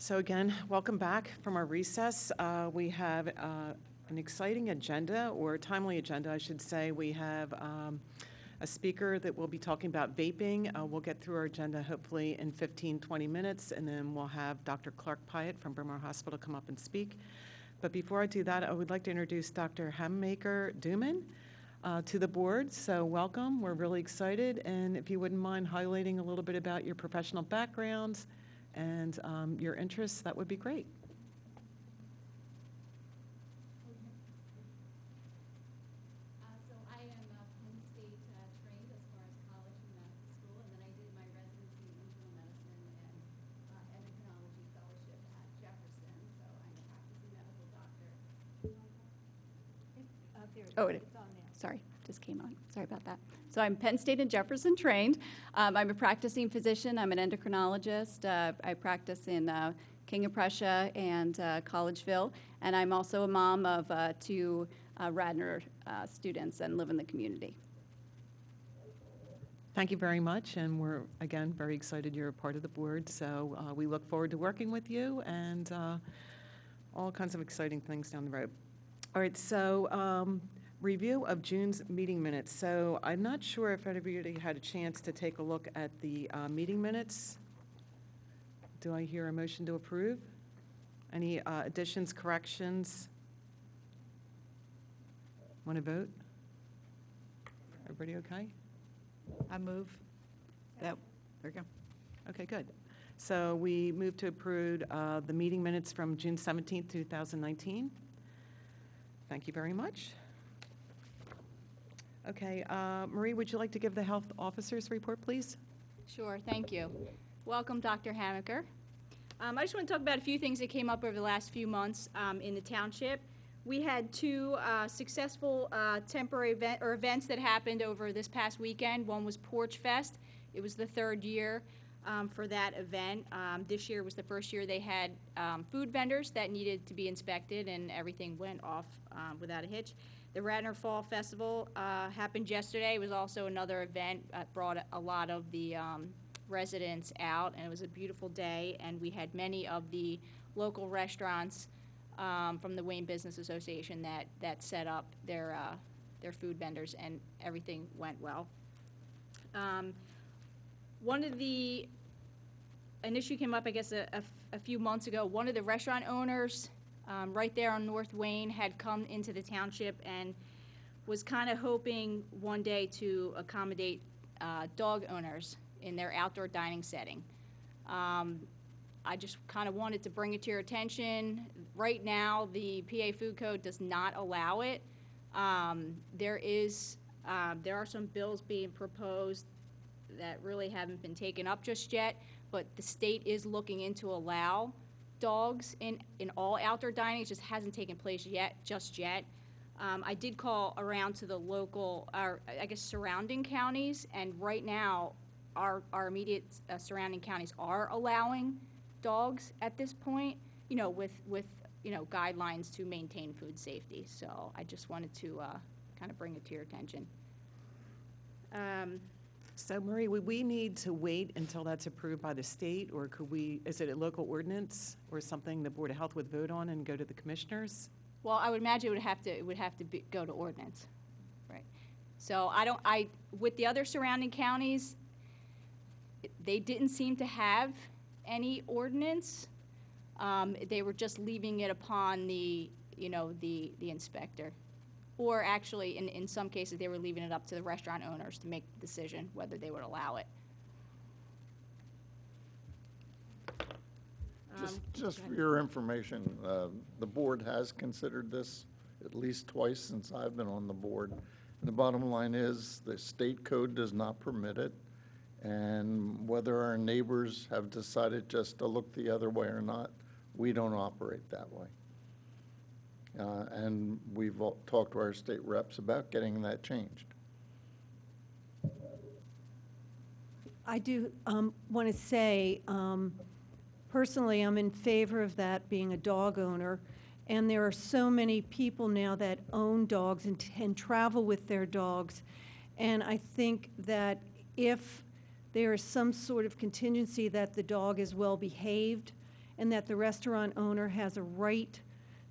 So again, welcome back from our recess. We have an exciting agenda, or a timely agenda, I should say. We have a speaker that will be talking about vaping. We'll get through our agenda hopefully in 15, 20 minutes, and then we'll have Dr. Clark Pyatt from Bryn Mawr Hospital come up and speak. But before I do that, I would like to introduce Dr. Hammaker-Duman to the board. So welcome, we're really excited. And if you wouldn't mind highlighting a little bit about your professional backgrounds and your interests, that would be great. So I am Penn State trained as far as college and medical school, and then I did my residency in internal medicine and endocrinology fellowship at Jefferson. So I'm a practicing medical doctor. It's on there. Sorry, just came on. Sorry about that. So I'm Penn State and Jefferson trained. I'm a practicing physician. I'm an endocrinologist. I practice in King of Prussia and Collegeville, and I'm also a mom of two Radnor students and live in the community. Thank you very much, and we're, again, very excited you're a part of the board, so we look forward to working with you and all kinds of exciting things down the road. All right, so review of June's meeting minutes. So I'm not sure if everybody had a chance to take a look at the meeting minutes. Do I hear a motion to approve? Any additions, corrections? Want to vote? Everybody okay? I move. That, there we go. Okay, good. So we move to approve the meeting minutes from June 17th, 2019. Thank you very much. Okay, Marie, would you like to give the health officer's report, please? Sure, thank you. Welcome, Dr. Hammaker. I just want to talk about a few things that came up over the last few months in the township. We had two successful temporary events that happened over this past weekend. One was Porch Fest. It was the third year for that event. This year was the first year they had food vendors that needed to be inspected, and everything went off without a hitch. The Radnor Fall Festival happened yesterday. It was also another event that brought a lot of the residents out, and it was a beautiful day, and we had many of the local restaurants from the Wayne Business Association that set up their food vendors, and everything went well. An issue came up, I guess, a few months ago. One of the restaurant owners right there on North Wayne had come into the township and was kind of hoping one day to accommodate dog owners in their outdoor dining setting. I just kind of wanted to bring it to your attention. Right now, the PA Food Code does not allow it. There are some bills being proposed that really haven't been taken up just yet, but the state is looking into allow dogs in all outdoor dining. It just hasn't taken place just yet. I did call around to the local, surrounding counties, and right now our immediate surrounding counties are allowing dogs at this point, with guidelines to maintain food safety. So I just wanted to kind of bring it to your attention. So Marie, would we need to wait until that's approved by the state, or is it a local ordinance or something the Board of Health would vote on and go to the commissioners? Well, I would imagine it would have to go to ordinance, right? So with the other surrounding counties, they didn't seem to have any ordinance. They were just leaving it upon the inspector. Or actually, in some cases, they were leaving it up to the restaurant owners to make the decision whether they would allow it. Just for your information, the board has considered this at least twice since I've been on the board. And the bottom line is the state code does not permit it. And whether our neighbors have decided just to look the other way or not, we don't operate that way. And we've talked to our state reps about getting that changed. I do want to say, personally, I'm in favor of that being a dog owner. And there are so many people now that own dogs and travel with their dogs. And I think that if there is some sort of contingency that the dog is well behaved and that the restaurant owner has a right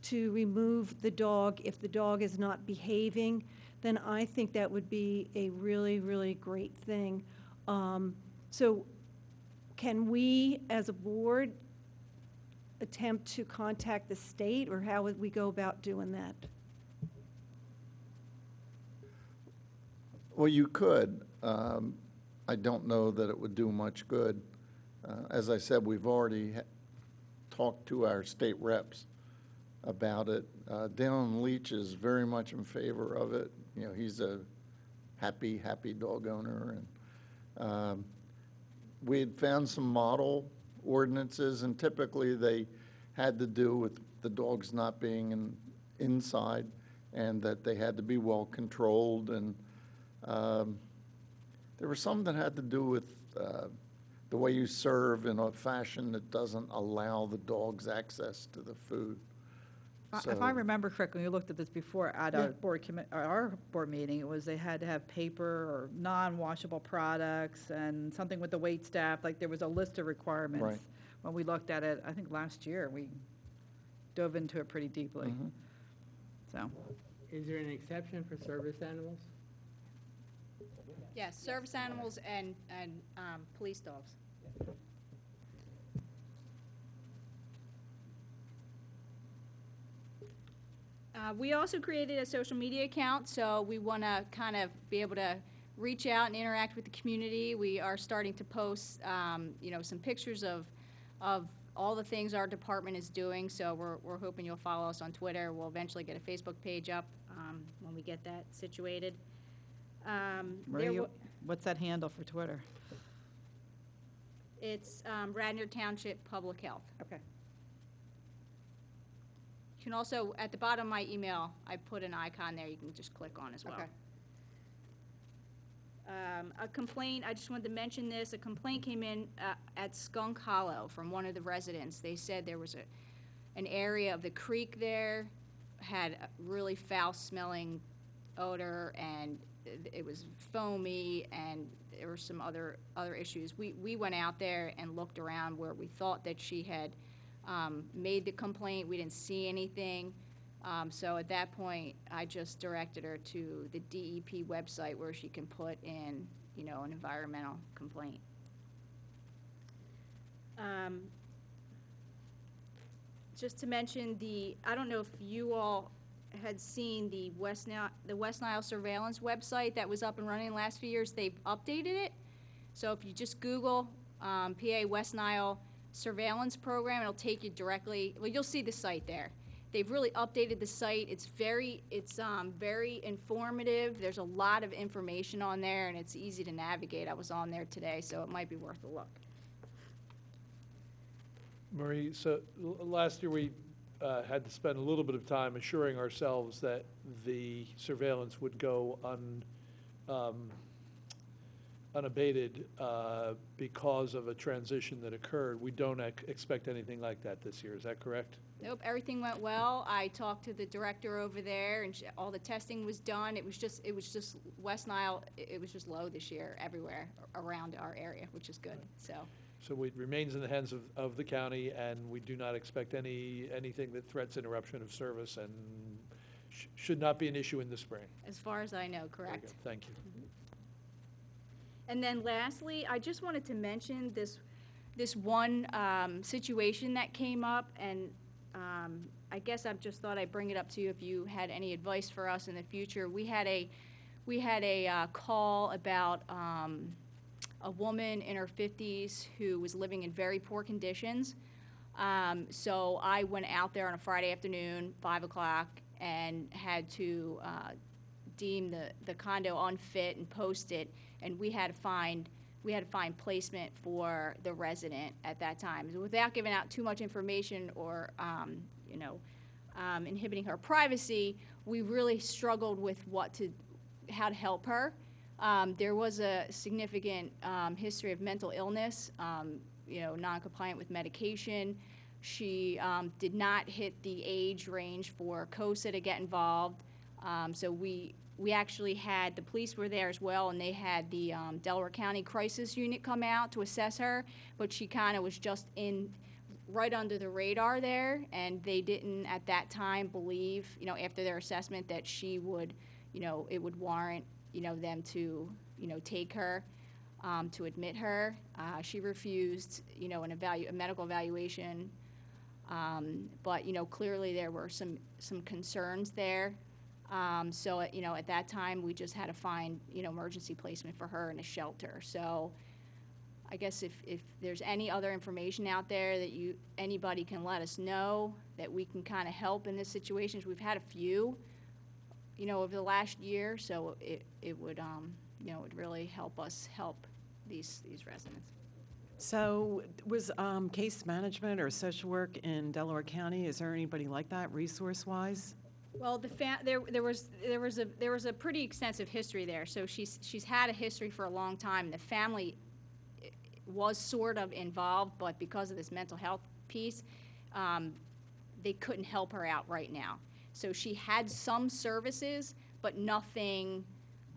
to remove the dog if the dog is not behaving, then I think that would be a really, really great thing. So can we, as a board, attempt to contact the state, or how would we go about doing that? Well, you could. I don't know that it would do much good. As I said, we've already talked to our state reps about it. Dalen Leach is very much in favor of it. You know, he's a happy dog owner. And we had found some model ordinances, and typically they had to do with the dogs not being inside, and that they had to be well controlled. And there was some that had to do with the way you serve in a fashion that doesn't allow the dogs access to the food. If I remember correctly, when we looked at this before at our board meeting, it was they had to have paper or non-washable products and something with the wait staff. Like there was a list of requirements. Right. When we looked at it, I think last year, we dove into it pretty deeply. Mm-hmm. So, Is there an exception for service animals? Yes, service animals and police dogs. We also created a social media account, so we want to kind of be able to reach out and interact with the community. We are starting to post, some pictures of all the things our department is doing, so we're hoping you'll follow us on Twitter. We'll eventually get a Facebook page up when we get that situated. what's that handle for Twitter? It's Radnor Township Public Health. Okay. You can also, at the bottom of my email, I put an icon there you can just click on as well. Okay. A complaint, I just wanted to mention this, a complaint came in at Skunk Hollow from one of the residents. They said there was an area of the creek there, had a really foul-smelling odor, and it was foamy, and there were some other issues. We went out there and looked around where we thought that she had made the complaint. We didn't see anything. So at that point, I just directed her to the DEP website where she can put in, an environmental complaint. Just to mention I don't know if you all had seen the West Nile surveillance website that was up and running the last few years. They've updated it. So if you just Google PA West Nile surveillance program, it'll take you directly, you'll see the site there. They've really updated the site. It's very informative. There's a lot of information on there, and it's easy to navigate. I was on there today, so it might be worth a look. Marie, so last year we had to spend a little bit of time assuring ourselves that the surveillance would go unabated because of a transition that occurred. We don't expect anything like that this year. Is that correct? Nope, everything went well. I talked to the director over there, and all the testing was done. It was just West Nile. It was just low this year everywhere around our area, which is good. So it remains in the hands of the county, and we do not expect anything that threats interruption of service, and should not be an issue in the spring. As far as I know, Very correct. good. Thank you. And then lastly, I just wanted to mention this one situation that came up, and I guess I just thought I'd bring it up to you if you had any advice for us in the future. We had a call about a woman in her 50s who was living in very poor conditions. So I went out there on a Friday afternoon, 5 o'clock, and had to deem the condo unfit and post it, and we had to find placement for the resident at that time. Without giving out too much information or inhibiting her privacy, we really struggled with how to help her. There was a significant history of mental illness, non-compliant with medication. She did not hit the age range for COSA to get involved. So we actually had, the police were there as well, and they had the Delaware County Crisis Unit come out to assess her, but she kind of was just right under the radar there, and they didn't at that time believe, after their assessment, that she would, it would warrant, them to, take her, to admit her. She refused, a medical evaluation. But, clearly there were some concerns there. So, at that time, we just had to find, emergency placement for her in a shelter. So I guess if there's any other information out there that anybody can let us know that we can kind of help in this situation. We've had a few, over the last year, so it would, it would really help us help these residents. So was case management or social work in Delaware County, is there anybody like that resource-wise? Well, there was a pretty extensive history there. So she's had a history for a long time. The family was sort of involved, but because of this mental health piece, they couldn't help her out right now. So she had some services, but nothing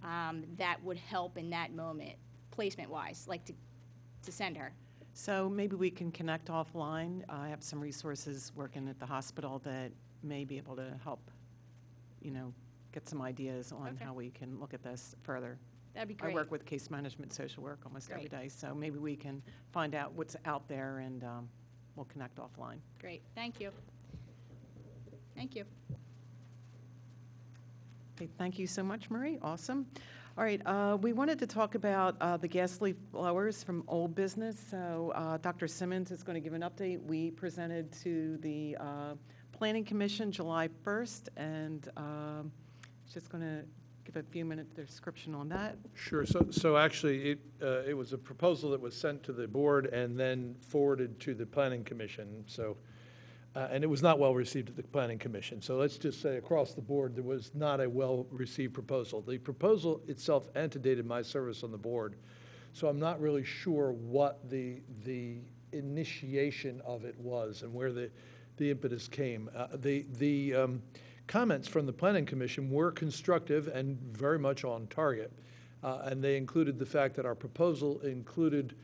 that would help in that moment, placement-wise, like to send her. So maybe we can connect offline. I have some resources working at the hospital that may be able to help, get some ideas on Okay. how we can look at this further. That'd be great. I work with case management, social work almost every Great. day, so maybe we can find out what's out there and we'll connect offline. Great, thank you. Thank you. Okay, thank you so much, Marie. Awesome. All right, we wanted to talk about the gas leaf blowers from old business. So Dr. Simmons is going to give an update. We presented to the Planning Commission July 1st, and just going to give a few minute description on that. Sure. So actually, it was a proposal that was sent to the board and then forwarded to the Planning Commission. So, and it was not well received at the Planning Commission. So let's just say across the board, there was not a well-received proposal. The proposal itself antedated my service on the board, so I'm not really sure what the initiation of it was and where the impetus came. The comments from the Planning Commission were constructive and very much on target, and they included the fact that our proposal included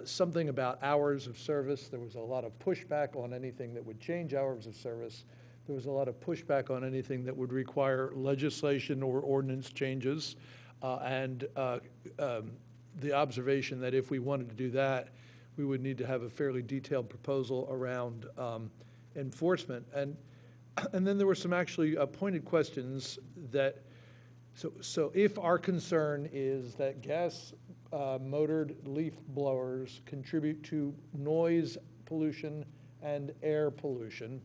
something about hours of service. There was a lot of pushback on anything that would change hours of service. There was a lot of pushback on anything that would require legislation or ordinance changes, and the observation that if we wanted to do that, we would need to have a fairly detailed proposal around enforcement. And then there were some actually pointed questions that, so if our concern is that gas motored leaf blowers contribute to noise pollution and air pollution,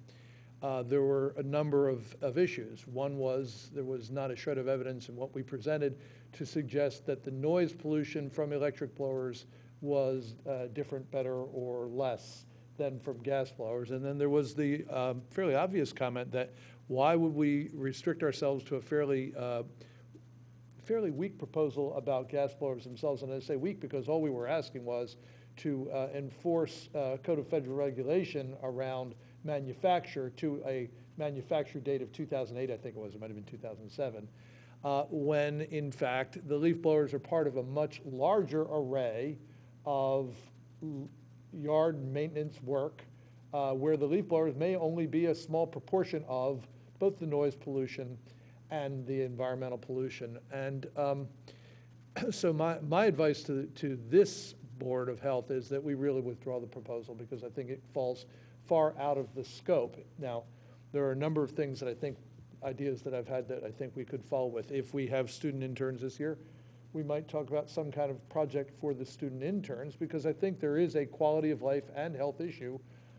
there were a number of issues. One was there was not a shred of evidence in what we presented to suggest that the noise pollution from electric blowers was different, better, or less than from gas blowers. And then there was the fairly obvious comment that why would we restrict ourselves to a fairly weak proposal about gas blowers themselves? And I say weak because all we were asking was to enforce Code of Federal Regulation around manufacture to a manufacture date of 2008, I think it was, it might have been 2007, when in fact the leaf blowers are part of a much larger array of yard maintenance work where the leaf blowers may only be a small proportion of both the noise pollution and the environmental pollution. And so my advice to this Board of Health is that we really withdraw the proposal because I think it falls far out of the scope. Now, there are a number of things that I think, ideas that I've had that I think we could follow with. If we have student interns this year, we might talk about some kind of project for the student interns because I think there is a quality of life and health issue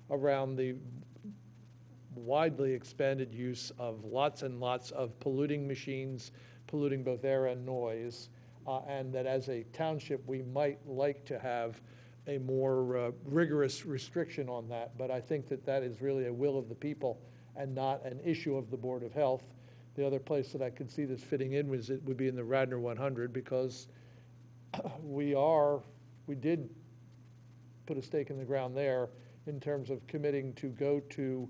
around the widely expanded use of lots and lots of polluting machines, polluting both air and noise, and that as a township we might like to have a more rigorous restriction on that. But I think that that is really a will of the people and not an issue of the Board of Health. The other place that I could see this fitting in would be in the Radnor 100 because we did put a stake in the ground there in terms of committing to go to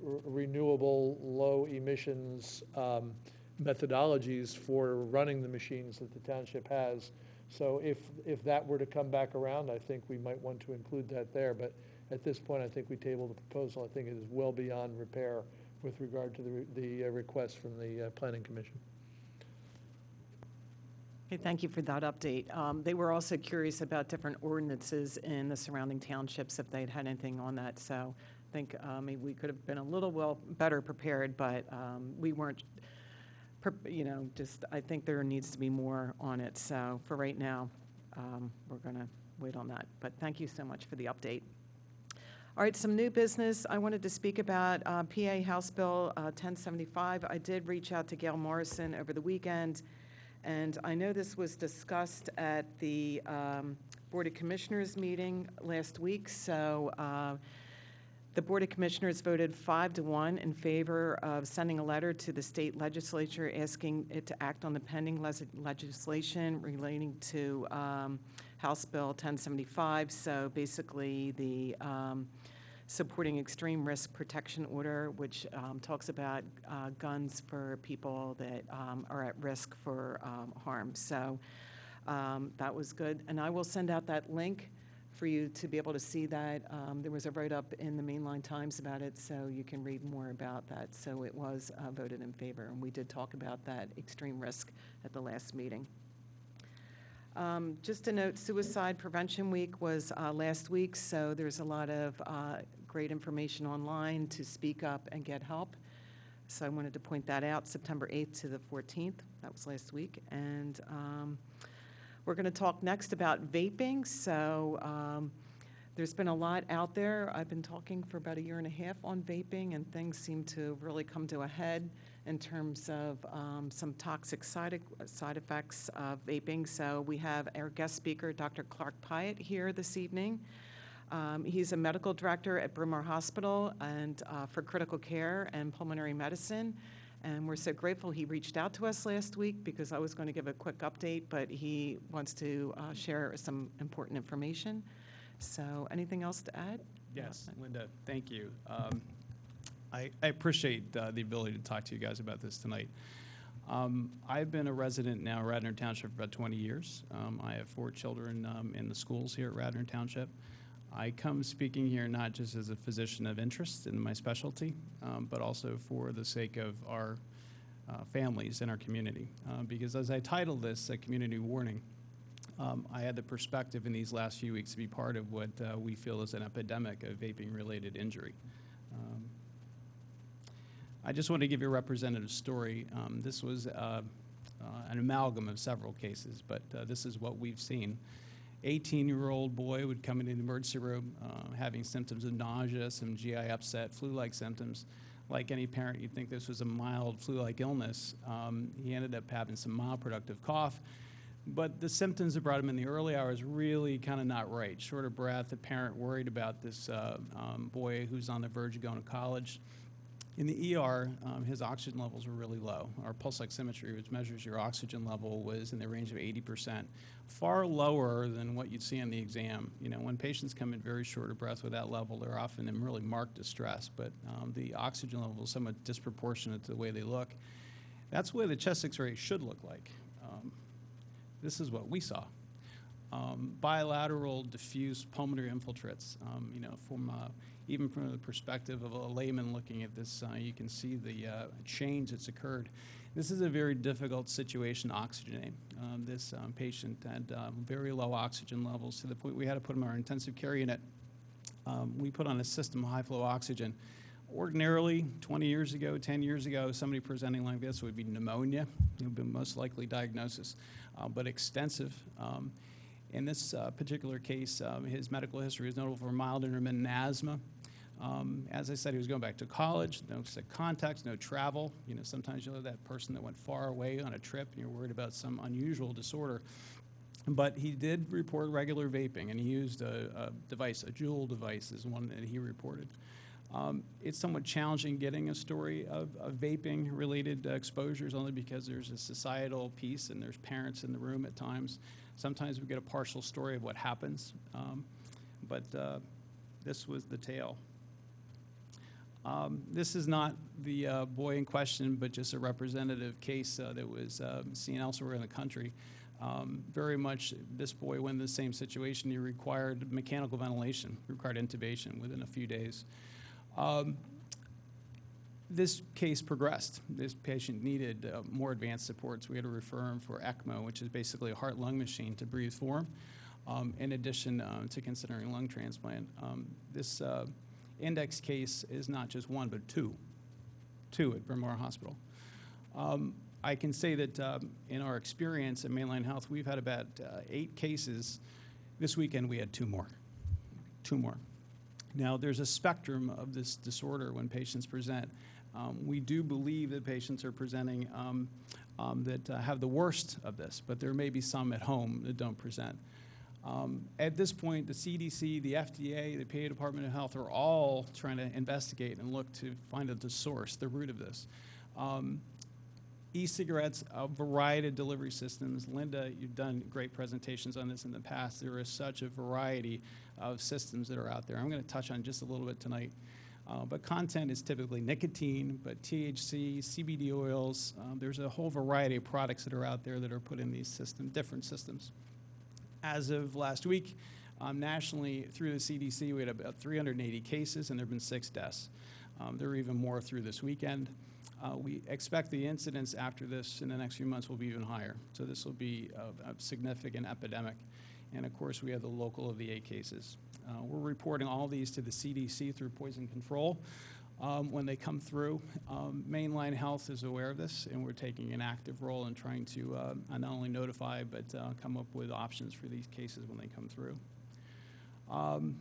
renewable, low emissions methodologies for running the machines that the township has. So if that were to come back around, I think we might want to include that there. But at this point, I think we table the proposal. I think it is well beyond repair with regard to the request from the Planning Commission. Okay, thank you for that update. They were also curious about different ordinances in the surrounding townships, if they'd had anything on that. So I think maybe we could have been a little better prepared, but we weren't, I think there needs to be more on it. So for right now, we're going to wait on that. But thank you so much for the update. All right, some new business I wanted to speak about, PA House Bill 1075. I did reach out to Gail Morrison over the weekend, and I know this was discussed at the Board of Commissioners meeting last week. So the Board of Commissioners voted 5-1 in favor of sending a letter to the state legislature asking it to act on the pending legislation relating to House Bill 1075. So basically the supporting extreme risk protection order, which talks about guns for people that are at risk for harm. So that was good. And I will send out that link for you to be able to see that. There was a write-up in the Mainline Times about it, so you can read more about that. So it was voted in favor, and we did talk about that extreme risk at the last meeting. Just to note, Suicide Prevention Week was last week, so there's a lot of great information online to speak up and get help. So I wanted to point that out, September 8th to the 14th. That was last week. And we're going to talk next about vaping. So there's been a lot out there. I've been talking for about a year and a half on vaping, and things seem to really come to a head in terms of some toxic side effects of vaping. So we have our guest speaker, Dr. Clark Pyatt, here this evening. He's a medical director at Bryn Mawr Hospital and for critical care and pulmonary medicine. And we're so grateful he reached out to us last week because I was going to give a quick update, but he wants to share some important information. So anything else to add? Yes, Linda, thank you. I appreciate the ability to talk to you guys about this tonight. I've been a resident now in Radnor Township for about 20 years. I have 4 children in the schools here at Radnor Township. I come speaking here not just as a physician of interest in my specialty, but also for the sake of our families in our community. Because as I titled this, a community warning, I had the perspective in these last few weeks to be part of what we feel is an epidemic of vaping-related injury. I just want to give you a representative story. This was an amalgam of several cases, but this is what we've seen. 18-year-old boy would come into the emergency room having symptoms of nausea, some GI upset, flu-like symptoms. Like any parent, you'd think this was a mild flu-like illness. He ended up having some mild productive cough, but the symptoms that brought him in the early hours really kind of not right. Short of breath, a parent worried about this boy who's on the verge of going to college. In the ER, his oxygen levels were really low. Our pulse oximetry, which measures your oxygen level, was in the range of 80%, far lower than what you'd see on the exam. You know, when patients come in very short of breath with that level, they're often in really marked distress, but the oxygen level is somewhat disproportionate to the way they look. That's the way the chest X-ray should look like. This is what we saw. Bilateral diffuse pulmonary infiltrates, you know, even from the perspective of a layman looking at this, you can see the change that's occurred. This is a very difficult situation to oxygenate. This patient had very low oxygen levels to the point we had to put him in our intensive care unit. We put on a system of high-flow oxygen. Ordinarily, 20 years ago, 10 years ago, somebody presenting like this would be pneumonia. It would be most likely diagnosis, but extensive. In this particular case, his medical history is notable for mild intermittent asthma. As I said, he was going back to college, no sick contacts, no travel. You know, sometimes you'll have that person that went far away on a trip and you're worried about some unusual disorder. But he did report regular vaping, and he used a device, a Juul device is one that he reported. It's somewhat challenging getting a story of vaping-related exposures only because there's a societal piece and there's parents in the room at times. Sometimes we get a partial story of what happens, but this was the tale. This is not the boy in question, but just a representative case that was seen elsewhere in the country. Very much, this boy went in the same situation. He required mechanical ventilation, required intubation within a few days. This case progressed. This patient needed more advanced supports. We had to refer him for ECMO, which is basically a heart-lung machine to breathe for him, in addition to considering lung transplant. This index case is not just one, but two at Bryn Mawr Hospital. I can say that in our experience at Mainline Health, we've had about 8 cases. This weekend, we had 2 more. 2 more. Now, there's a spectrum of this disorder when patients present. We do believe that patients are presenting that have the worst of this, but there may be some at home that don't present. At this point, the CDC, the FDA, the PA Department of Health are all trying to investigate and look to find out the source, the root of this. E-cigarettes, a variety of delivery systems. Linda, you've done great presentations on this in the past. There is such a variety of systems that are out there. I'm going to touch on just a little bit tonight. But content is typically nicotine, but THC, CBD oils. There's a whole variety of products that are out there that are put in these different systems. As of last week, nationally through the CDC, we had about 380 cases, and there have been 6 deaths. There are even more through this weekend. We expect the incidence after this in the next few months will be even higher. So this will be a significant epidemic. And of course, we have the local of the 8 cases. We're reporting all these to the CDC through poison control when they come through. Mainline Health is aware of this, and we're taking an active role in trying to not only notify, but come up with options for these cases when they come through.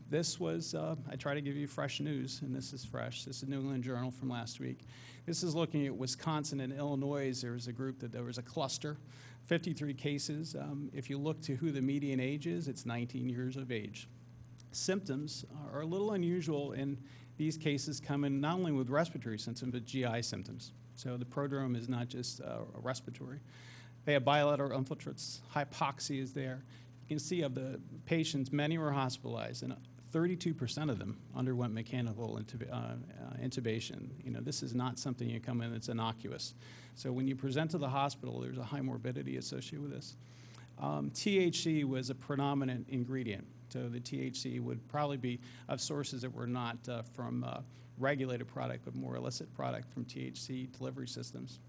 This was, I try to give you fresh news, and this is fresh. This is New England Journal from last week. This is looking at Wisconsin and Illinois. There was a group there was a cluster, 53 cases. If you look to who the median age is, it's 19 years of age. Symptoms are a little unusual in these cases, come in not only with respiratory symptoms, but GI symptoms. So the prodrome is not just respiratory. They have bilateral infiltrates, hypoxia is there. You can see of the patients, many were hospitalized, and 32% of them underwent mechanical intubation. You know, this is not something you come in that's innocuous. So when you present to the hospital, there's a high morbidity associated with this. THC was a predominant ingredient. So the THC would probably be of sources that were not from regulated product, but more illicit product from THC delivery systems.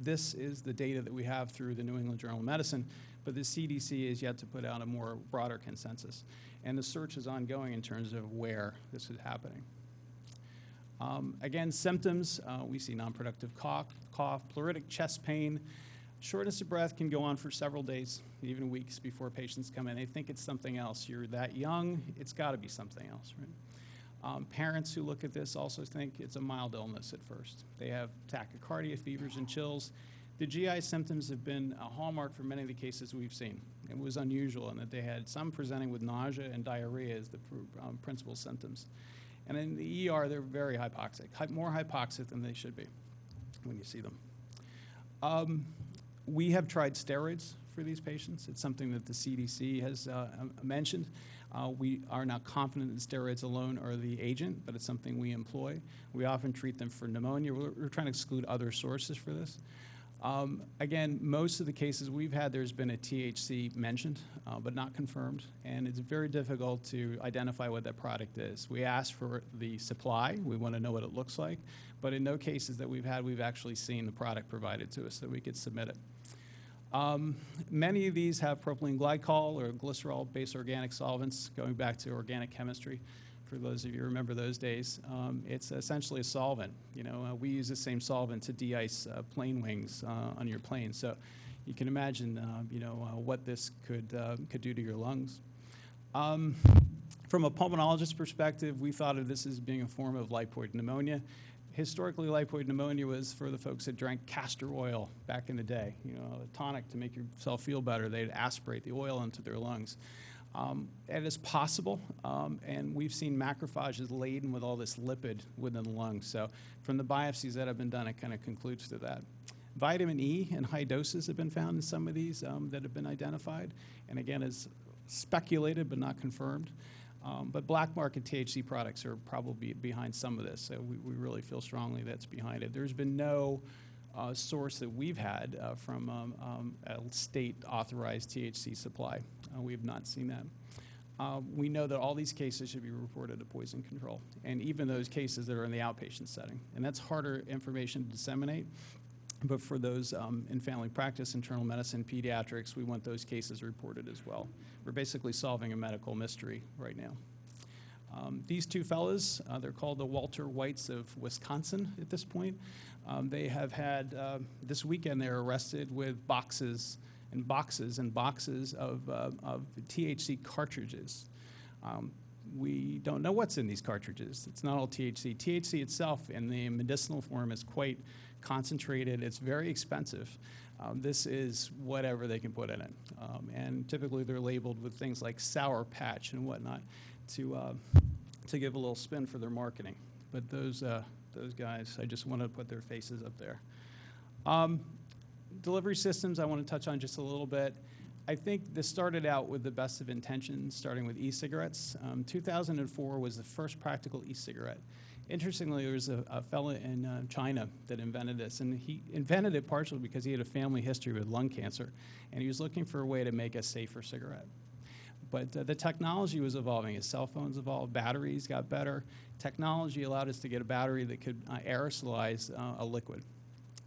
This is the data that we have through the New England Journal of Medicine, but the CDC is yet to put out a more broader consensus. And the search is ongoing in terms of where this is happening. Again, symptoms, we see non-productive cough, pleuritic chest pain. Shortness of breath can go on for several days, even weeks before patients come in. They think it's something else. You're that young, it's got to be something else, right? Parents who look at this also think it's a mild illness at first. They have tachycardia, fevers, and chills. The GI symptoms have been a hallmark for many of the cases we've seen. It was unusual in that they had some presenting with nausea and diarrhea as the principal symptoms. And in the ER, they're very hypoxic, more hypoxic than they should be when you see them. We have tried steroids for these patients. It's something that the CDC has mentioned. We are not confident that steroids alone are the agent, but it's something we employ. We often treat them for pneumonia. We're trying to exclude other sources for this. Again, most of the cases we've had, there's been a THC mentioned, but not confirmed, and it's very difficult to identify what that product is. We ask for the supply. We want to know what it looks like, but in no cases that we've had, we've actually seen the product provided to us so we could submit it. Many of these have propylene glycol or glycerol-based organic solvents, going back to organic chemistry. For those of you who remember those days, it's essentially a solvent. You know, we use the same solvent to de-ice plane wings on your plane. So you can imagine, what this could do to your lungs. From a pulmonologist perspective, we thought of this as being a form of lipoid pneumonia. Historically, lipoid pneumonia was for the folks that drank castor oil back in the day, a tonic to make yourself feel better. They'd aspirate the oil into their lungs. It is possible, and we've seen macrophages laden with all this lipid within the lungs. So from the biopsies that have been done, it kind of concludes to that. Vitamin E in high doses have been found in some of these that have been identified, and again, is speculated but not confirmed. But black market THC products are probably behind some of this, so we really feel strongly that's behind it. There's been no source that we've had from a state-authorized THC supply. We have not seen that. We know that all these cases should be reported to poison control, and even those cases that are in the outpatient setting. And that's harder information to disseminate, but for those in family practice, internal medicine, pediatrics, we want those cases reported as well. We're basically solving a medical mystery right now. These two fellas, they're called the Walter Whites of Wisconsin at this point. They have had, this weekend they were arrested with boxes and boxes and boxes of THC cartridges. We don't know what's in these cartridges. It's not all THC. THC itself in the medicinal form is quite concentrated. It's very expensive. This is whatever they can put in it. And typically they're labeled with things like Sour Patch and whatnot to give a little spin for their marketing. But those guys, I just wanted to put their faces up there. Delivery systems, I want to touch on just a little bit. I think this started out with the best of intentions, starting with e-cigarettes. 2004 was the first practical e-cigarette. Interestingly, there was a fellow in China that invented this, and he invented it partially because he had a family history with lung cancer, and he was looking for a way to make a safer cigarette. But the technology was evolving. As cell phones evolved, batteries got better. Technology allowed us to get a battery that could aerosolize a liquid.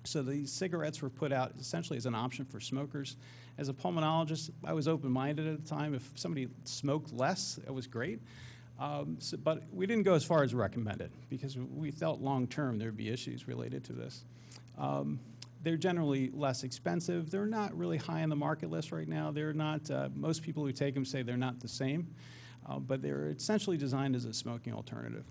So these cigarettes were put out essentially as an option for smokers. As a pulmonologist, I was open-minded at the time. If somebody smoked less, it was great. But we didn't go as far as recommended because we felt long-term there would be issues related to this. They're generally less expensive. They're not really high on the market list right now. They're not, most people who take them say they're not the same, but they're essentially designed as a smoking alternative.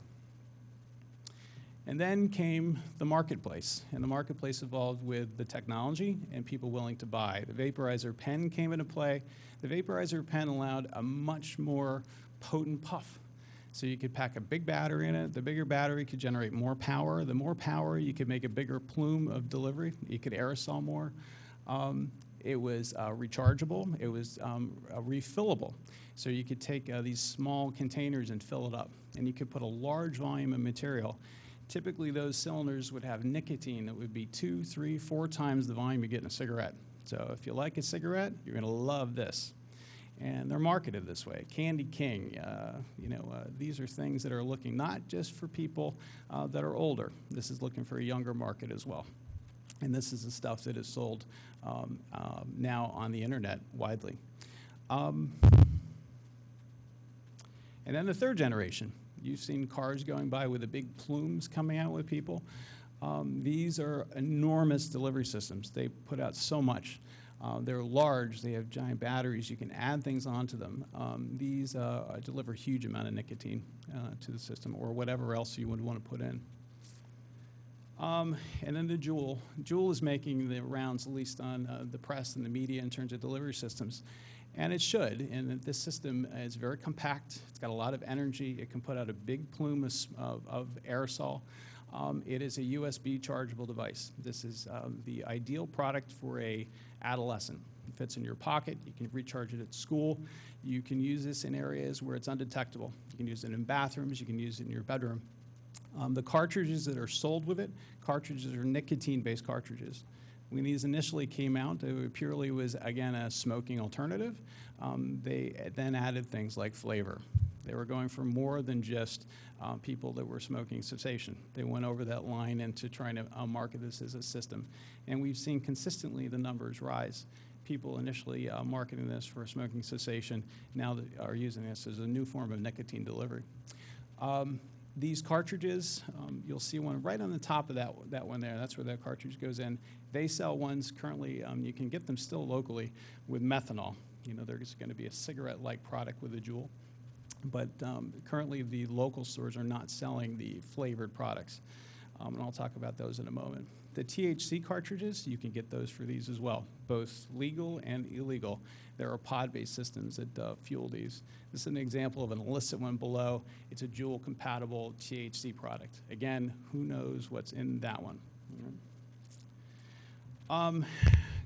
And then came the marketplace, and the marketplace evolved with the technology and people willing to buy. The vaporizer pen came into play. The vaporizer pen allowed a much more potent puff. So you could pack a big battery in it. The bigger battery could generate more power. The more power, you could make a bigger plume of delivery. You could aerosol more. It was rechargeable. It was refillable. So you could take these small containers and fill it up. And you could put a large volume of material. Typically, those cylinders would have nicotine that would be 2, 3, 4 times the volume you get in a cigarette. So if you like a cigarette, you're going to love this. And they're marketed this way. Candy King, these are things that are looking not just for people that are older. This is looking for a younger market as well. And this is the stuff that is sold now on the internet widely. And then the third generation. You've seen cars going by with the big plumes coming out with people. These are enormous delivery systems. They put out so much. They're large. They have giant batteries. You can add things onto them. These deliver a huge amount of nicotine to the system or whatever else you would want to put in. And then the Juul. Juul is making the rounds, at least on the press and the media, in terms of delivery systems. And it should, and this system is very compact. It's got a lot of energy. It can put out a big plume of aerosol. It is a USB chargeable device. This is the ideal product for a adolescent. It fits in your pocket. You can recharge it at school. You can use this in areas where it's undetectable. You can use it in bathrooms. You can use it in your bedroom. The cartridges that are sold with it, cartridges are nicotine-based cartridges. When these initially came out, it purely was, again, a smoking alternative. They then added things like flavor. They were going for more than just people that were smoking cessation. They went over that line into trying to market this as a system. And we've seen consistently the numbers rise. People initially marketing this for smoking cessation now are using this as a new form of nicotine delivery. These cartridges, you'll see one right on the top of that one there. That's where that cartridge goes in. They sell ones currently, you can get them still locally with methanol. There's going to be a cigarette-like product with a Juul. But currently the local stores are not selling the flavored products. And I'll talk about those in a moment. The THC cartridges, you can get those for these as well, both legal and illegal. There are pod-based systems that fuel these. This is an example of an illicit one below. It's a Juul-compatible THC product. Again, who knows what's in that one?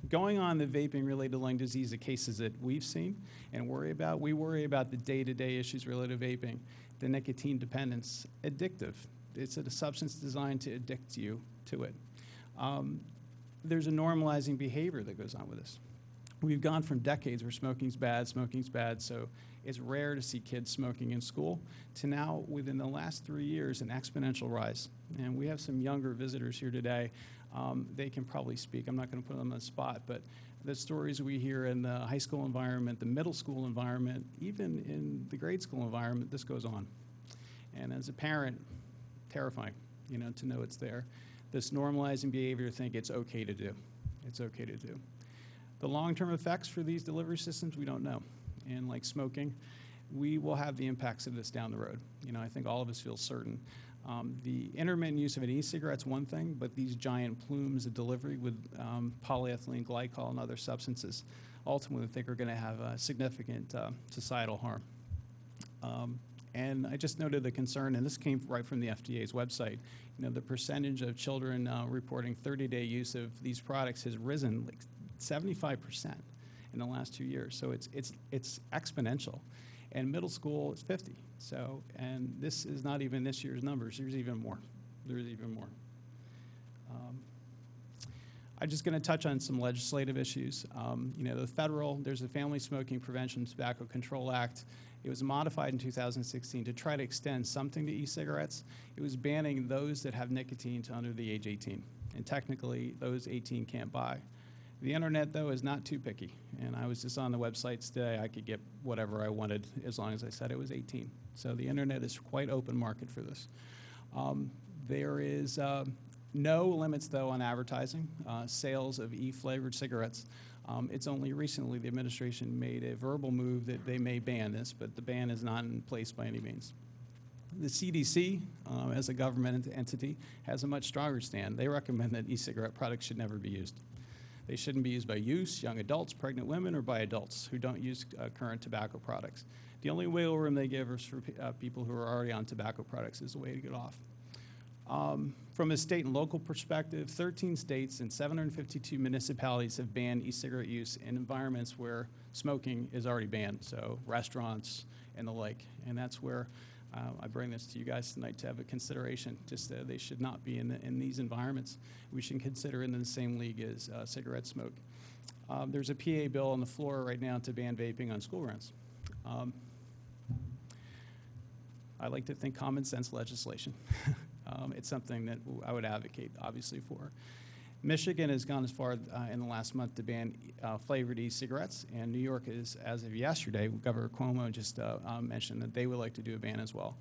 Going on the vaping-related lung disease, the cases that we've seen and worry about, we worry about the day-to-day issues related to vaping, the nicotine dependence, addictive. It's a substance designed to addict you to it. there's a normalizing behavior that goes on with this. We've gone from decades where smoking's bad, so it's rare to see kids smoking in school, to now, within the last 3 years, an exponential rise. And we have some younger visitors here today. They can probably speak. I'm not going to put them on the spot, but the stories we hear in the high school environment, the middle school environment, even in the grade school environment, this goes on. And as a parent, terrifying, to know it's there. This normalizing behavior, think it's okay to do. It's okay to do. The long-term effects for these delivery systems, we don't know. And like smoking, we will have the impacts of this down the road. I think all of us feel certain. The intermittent use of an e-cigarette's one thing, but these giant plumes of delivery with polyethylene glycol and other substances ultimately I think are going to have significant societal harm. And I just noted the concern, and this came right from the FDA's website, the percentage of children reporting 30-day use of these products has risen like 75% in the last 2 years. So it's exponential. And middle school is 50. So, and this is not even this year's numbers. There's even more. I'm just going to touch on some legislative issues. There's a Family Smoking Prevention Tobacco Control Act. It was modified in 2016 to try to extend something to e-cigarettes. It was banning those that have nicotine to under the age 18. And technically, those 18 can't buy. The internet, though, is not too picky. And I was just on the websites today. I could get whatever I wanted as long as I said it was 18. So the internet is quite open market for this. There is no limits, though, on advertising, sales of e-flavored cigarettes. It's only recently the administration made a verbal move that they may ban this, but the ban is not in place by any means. The CDC, as a government entity, has a much stronger stand. They recommend that e-cigarette products should never be used. They shouldn't be used by youth, young adults, pregnant women, or by adults who don't use current tobacco products. The only wiggle room they give is for people who are already on tobacco products is the way to get off. From a state and local perspective, 13 states and 752 municipalities have banned e-cigarette use in environments where smoking is already banned, so restaurants and the like. And that's where I bring this to you guys tonight to have a consideration. Just they should not be in these environments. We should consider in the same league as cigarette smoke. There's a PA bill on the floor right now to ban vaping on school grounds. I like to think common sense legislation. It's something that I would advocate, obviously, for. Michigan has gone as far in the last month to ban flavored e-cigarettes, and New York is, as of yesterday, Governor Cuomo just mentioned that they would like to do a ban as well.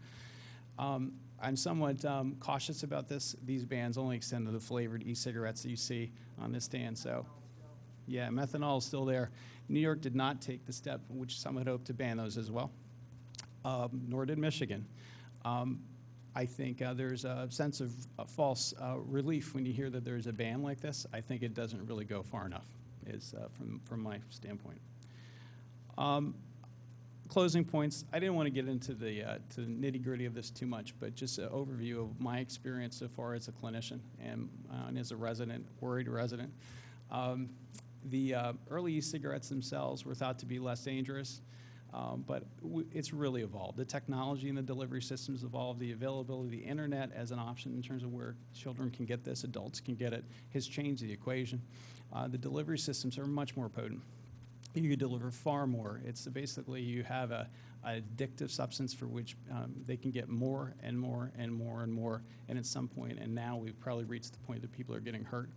I'm somewhat cautious about this. These bans only extend to the flavored e-cigarettes that you see on this stand. So, yeah, methanol is still there. New York did not take the step which some had hoped to ban those as well, nor did Michigan. I think there's a sense of false relief when you hear that there's a ban like this. I think it doesn't really go far enough, is from my standpoint. Closing points. I didn't want to get into the nitty-gritty of this too much, but just an overview of my experience so far as a clinician and as a resident, worried resident. The early e-cigarettes themselves were thought to be less dangerous. But it's really evolved. The technology and the delivery systems evolved. The availability of the internet as an option in terms of where children can get this, adults can get it, has changed the equation. The delivery systems are much more potent. You can deliver far more. It's basically you have an addictive substance for which they can get more and more and more and more. And at some point, and now we've probably reached the point that people are getting hurt.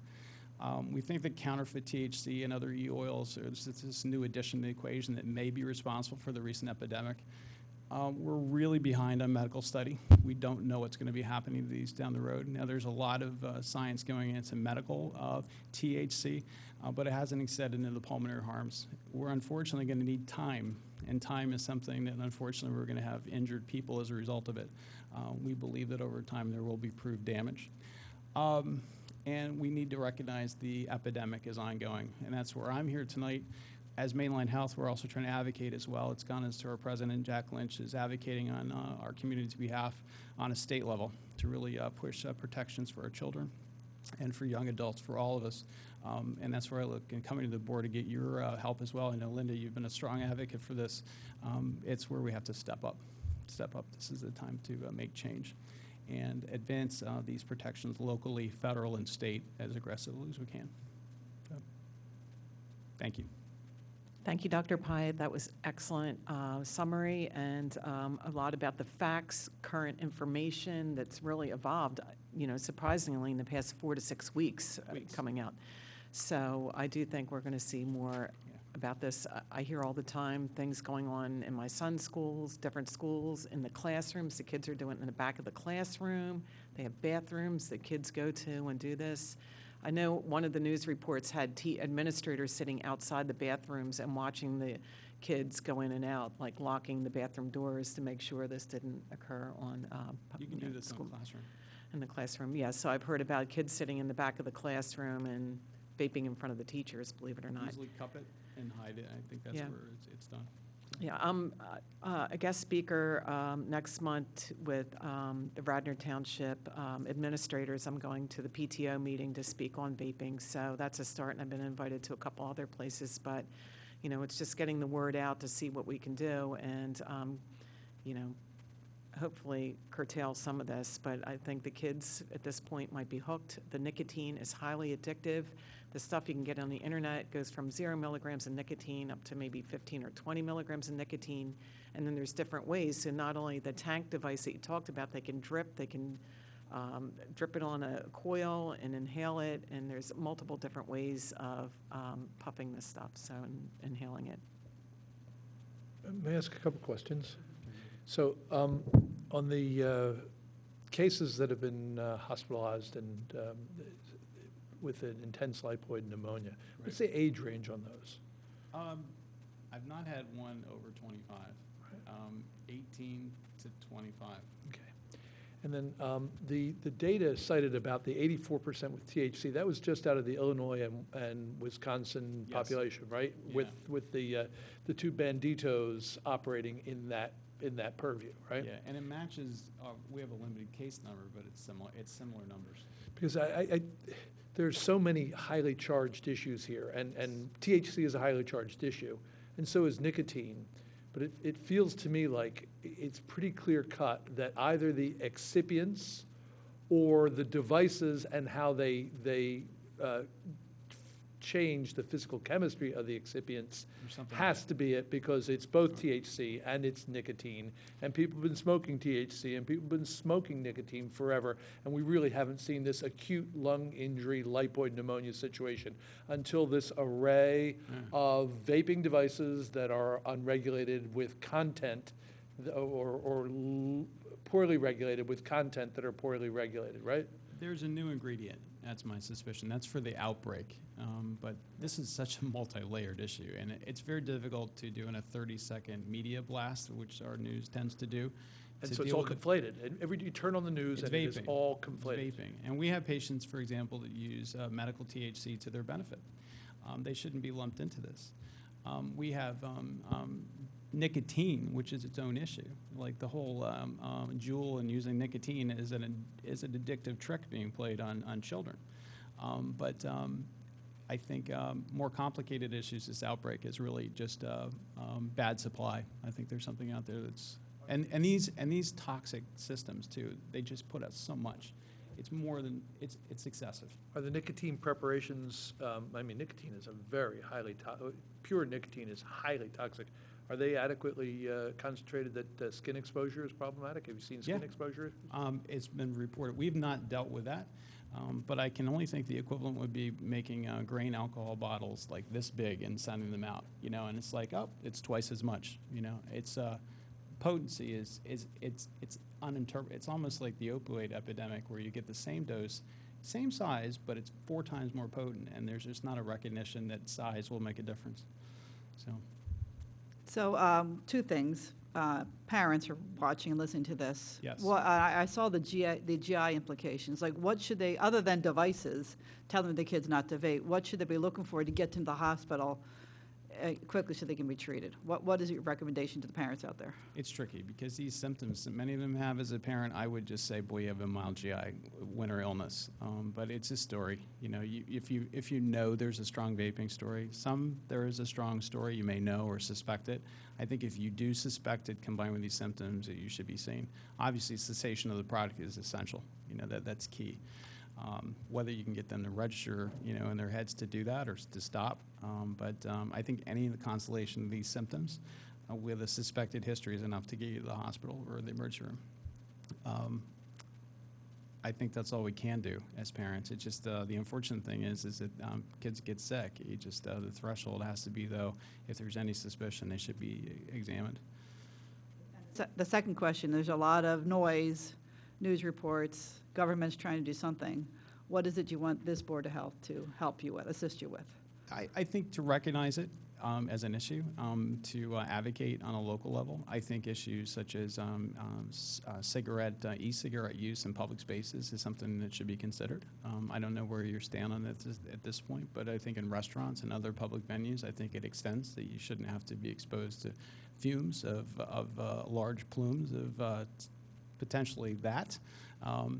We think that counterfeit THC and other e-oils are this new addition to the equation that may be responsible for the recent epidemic. We're really behind on medical study. We don't know what's going to be happening to these down the road. Now, there's a lot of science going into medical of THC, but it hasn't extended into the pulmonary harms. We're unfortunately going to need time, and time is something that unfortunately we're going to have injured people as a result of it. We believe that over time there will be proved damage. And we need to recognize the epidemic is ongoing, and that's where I'm here tonight. As Mainline Health, we're also trying to advocate as well. It's gone as to our president, Jack Lynch, is advocating on our community's behalf on a state level to really push protections for our children and for young adults, for all of us. And that's where I look and coming to the board to get your help as well. I know, Linda, you've been a strong advocate for this. It's where we have to step up. This is the time to make change and advance these protections locally, federal, and state as aggressively as we can. Thank you. Thank you, Dr. Pyatt. That was excellent summary and a lot about the facts, current information that's really evolved, surprisingly in the past 4 to 6 weeks coming out. So I do think we're going to see more about this. I hear all the time things going on in my son's schools, different schools, in the classrooms. The kids are doing it in the back of the classroom. They have bathrooms that kids go to and do this. I know one of the news reports had administrators sitting outside the bathrooms and watching the kids go in and out, like locking the bathroom doors to make sure this didn't occur on You can do this in the classroom. In the classroom, yes. So I've heard about kids sitting in the back of the classroom and vaping in front of the teachers, believe it or not. Easily cup it and hide it. I think that's Yeah. where it's done. Yeah, I'm a guest speaker next month with the Radnor Township administrators. I'm going to the PTO meeting to speak on vaping, so that's a start, and I've been invited to a couple other places, but, it's just getting the word out to see what we can do and, hopefully curtail some of this, but I think the kids at this point might be hooked. The nicotine is highly addictive. The stuff you can get on the internet goes from 0 milligrams of nicotine up to maybe 15 or 20 milligrams of nicotine, and then there's different ways. So not only the tank device that you talked about, they can drip it on a coil and inhale it, and there's multiple different ways of puffing this stuff, so inhaling it. May I ask a couple questions? So on the cases that have been hospitalized and with an intense lipoid pneumonia, what's the age range on those? I've not had one over 25, 18 to 25. Okay. And then the data cited about the 84% with THC, that was just out of the Illinois and Wisconsin Yes. population, right? Yeah. With the two banditos operating in that purview, right? Yeah, and it matches, we have a limited case number, but it's similar numbers. Because there's so many highly charged issues here, and THC is a highly charged issue, and so is nicotine. But it feels to me like it's pretty clear cut that either the excipients or the devices and how they change the physical chemistry of the excipients Or something has to be it, because it's both THC and it's nicotine, and people have been smoking THC and people have been smoking nicotine forever, and we really haven't seen this acute lung injury lipoid pneumonia situation until this array of vaping devices that are unregulated with content or poorly regulated with content that are poorly regulated, right? There's a new ingredient. That's my suspicion. That's for the outbreak. But this is such a multi-layered issue, and it's very difficult to do in a 30-second media blast, which our news tends to do. And to so it's deal all with it. conflated. And you turn on the news It's and it is vaping. all It's conflated. vaping. And we have patients, for example, that use medical THC to their benefit. They shouldn't be lumped into this. We have nicotine, which is its own issue. Like the whole Juul and using nicotine is an addictive trick being played on children. But I think more complicated issues, this outbreak is really just bad supply. I think there's something out there that's, and these toxic systems too, they just put out so much. It's more than, it's excessive. Are the nicotine preparations, nicotine is a very highly, pure nicotine is highly toxic. Are they adequately concentrated that skin exposure is problematic? Have you seen skin Yeah. exposure? It's been reported. We've not dealt with that, but I can only think the equivalent would be making grain alcohol bottles like this big and sending them out, and it's like, oh, it's twice as much, It's potency is it's uninterpretable. It's almost like the opioid epidemic where you get the same dose, same size, but it's 4 times more potent, and there's just not a recognition that size will make a difference. So, 2 things. Parents are watching and listening to this. Yes. Well, I saw the GI implications. Like, what should they, other than devices, telling the kids not to vape, what should they be looking for to get them to the hospital quickly so they can be treated? What is your recommendation to the parents out there? It's tricky because these symptoms that many of them have as a parent, I would just say, boy, you have a mild GI winter illness. But it's a story. If you know there's a strong vaping story, there is a strong story, you may know or suspect it. I think if you do suspect it combined with these symptoms, that you should be seen. Obviously, cessation of the product is essential. That's key. Whether you can get them to register, in their heads to do that or to stop. But I think any of the constellation of these symptoms with a suspected history is enough to get you to the hospital or the emergency room. I think that's all we can do as parents. It's just the unfortunate thing is that kids get sick. The threshold has to be, though, if there's any suspicion, they should be examined. The second question, there's a lot of noise, news reports, government's trying to do something. What is it you want this Board of Health to help you with, assist you with? I think to recognize it as an issue, to advocate on a local level. I think issues such as e-cigarette use in public spaces is something that should be considered. I don't know where you stand on it at this point, but I think in restaurants and other public venues, I think it extends that you shouldn't have to be exposed to fumes of large plumes of potentially that.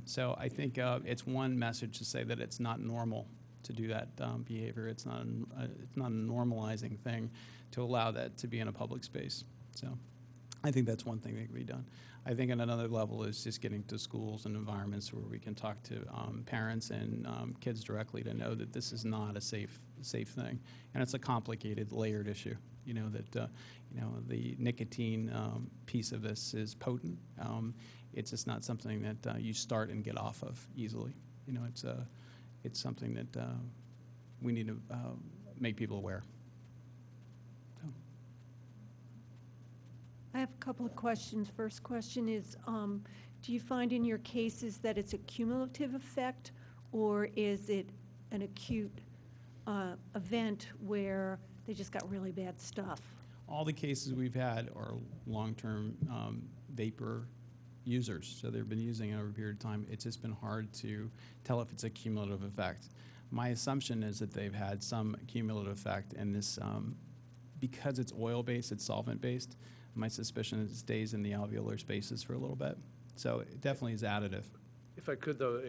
So I think it's one message to say that it's not normal to do that behavior. It's not a normalizing thing to allow that to be in a public space. So I think that's one thing that can be done. I think on another level is just getting to schools and environments where we can talk to parents and kids directly to know that this is not a safe thing. And it's a complicated, layered issue. The nicotine piece of this is potent. It's just not something that you start and get off of easily. It's something that we need to make people aware. So. I have a couple of questions. First question is, do you find in your cases that it's a cumulative effect, or is it an acute event where they just got really bad stuff? All the cases we've had are long-term vapor users, so they've been using it over a period of time. It's just been hard to tell if it's a cumulative effect. My assumption is that they've had some cumulative effect, and this, because it's oil-based, it's solvent-based, my suspicion is it stays in the alveolar spaces for a little bit. So it definitely is additive. If I could, though,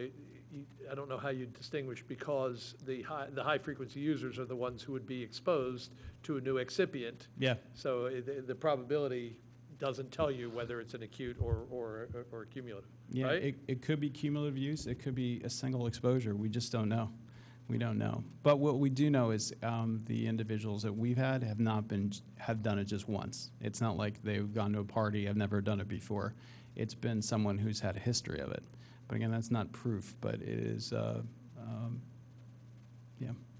I don't know how you distinguish, because the high-frequency users are the ones who would be exposed to a new excipient. Yeah. So the probability doesn't tell you whether it's an acute or cumulative, Yeah, right? it could be cumulative use. It could be a single exposure. We just don't know. We don't know. But what we do know is the individuals that we've had have done it just once. It's not like they've gone to a party, I've never done it before. It's been someone who's had a history of it. But again, that's not proof, but it is,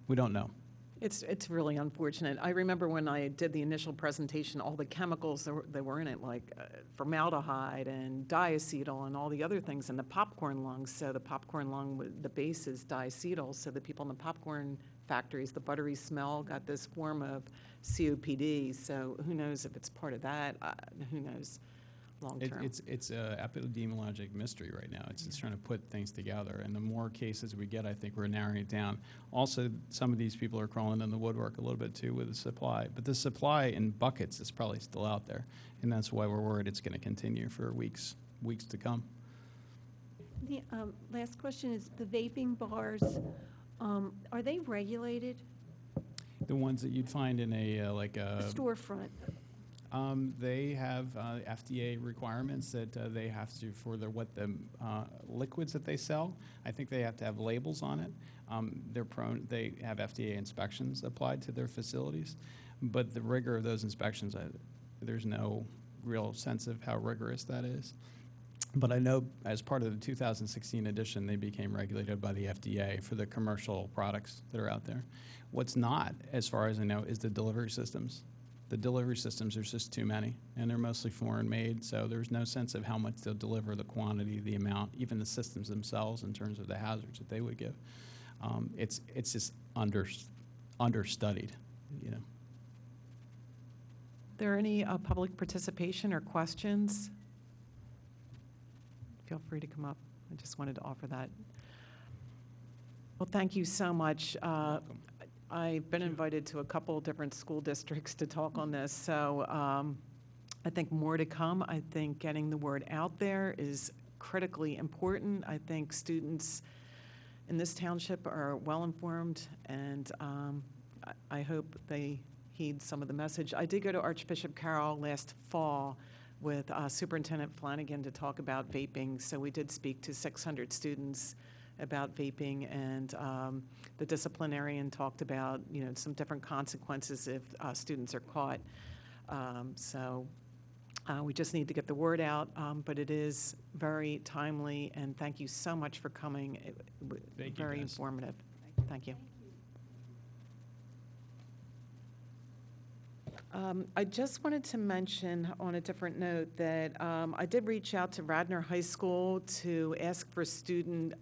we don't know. It's really unfortunate. I remember when I did the initial presentation, all the chemicals that were in it, like formaldehyde and diacetyl and all the other things, and the popcorn lung. So the popcorn lung, the base is diacetyl, so the people in the popcorn factories, the buttery smell got this form of COPD. So who knows if it's part of that? Who knows? Long term. It's an epidemiologic mystery right now. It's just trying to put things together. And the more cases we get, I think we're narrowing it down. Also, some of these people are crawling in the woodwork a little bit too with the supply. But the supply in buckets is probably still out there. And that's why we're worried it's going to continue for weeks to come. The last question is, the vaping bars, are they regulated? The ones that you'd find in a The storefront. They have FDA requirements that they have to, for the liquids that they sell, I think they have to have labels on it. They have FDA inspections applied to their facilities, but the rigor of those inspections, there's no real sense of how rigorous that is. But I know as part of the 2016 edition, they became regulated by the FDA for the commercial products that are out there. What's not, as far as I know, is the delivery systems. The delivery systems, there's just too many, and they're mostly foreign made, so there's no sense of how much they'll deliver, the quantity, the amount, even the systems themselves in terms of the hazards that they would give. It's just understudied, Are there any public participation or questions? Feel free to come up. I just wanted to offer that. Well, thank you so much. I've been invited to a couple different school districts to talk on this, so I think more to come. I think getting the word out there is critically important. I think students in this township are well-informed, and I hope they heed some of the message. I did go to Archbishop Carroll last fall with Superintendent Flanagan to talk about vaping, so we did speak to 600 students about vaping, and the disciplinarian talked about, some different consequences if students are caught. So we just need to get the word out, but it is very timely, and thank you so much for coming. Thank you, Very guys. informative. Thank you. I just wanted to mention on a different note that I did reach out to Radnor High School to ask for student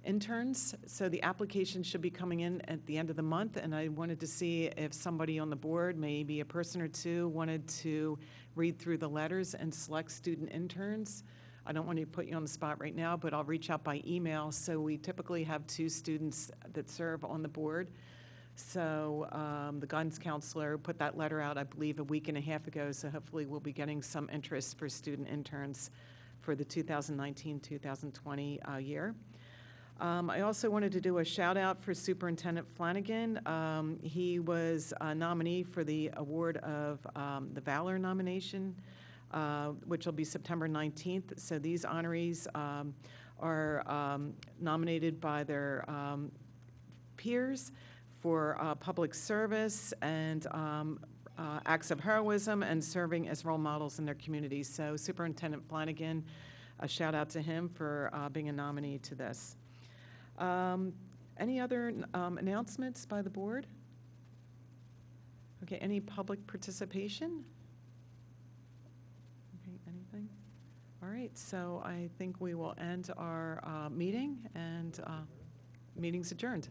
interns. So the application should be coming in at the end of the month, and I wanted to see if somebody on the board, maybe a person or two, wanted to read through the letters and select student interns. I don't want to put you on the spot right now, but I'll reach out by email. So we typically have 2 students that serve on the board. So the guidance counselor put that letter out, I believe, a week and a half ago, so hopefully we'll be getting some interest for student interns for the 2019-2020 year. I also wanted to do a shout out for Superintendent Flanagan. He was a nominee for the award of the Valor nomination, which will be September 19th. So these honorees are nominated by their peers for public service and acts of heroism and serving as role models in their communities. So Superintendent Flanagan, a shout out to him for being a nominee to this. Any other announcements by the board? Okay, any public participation? Okay, anything? All right, so I think we will end our meeting, and meeting's adjourned.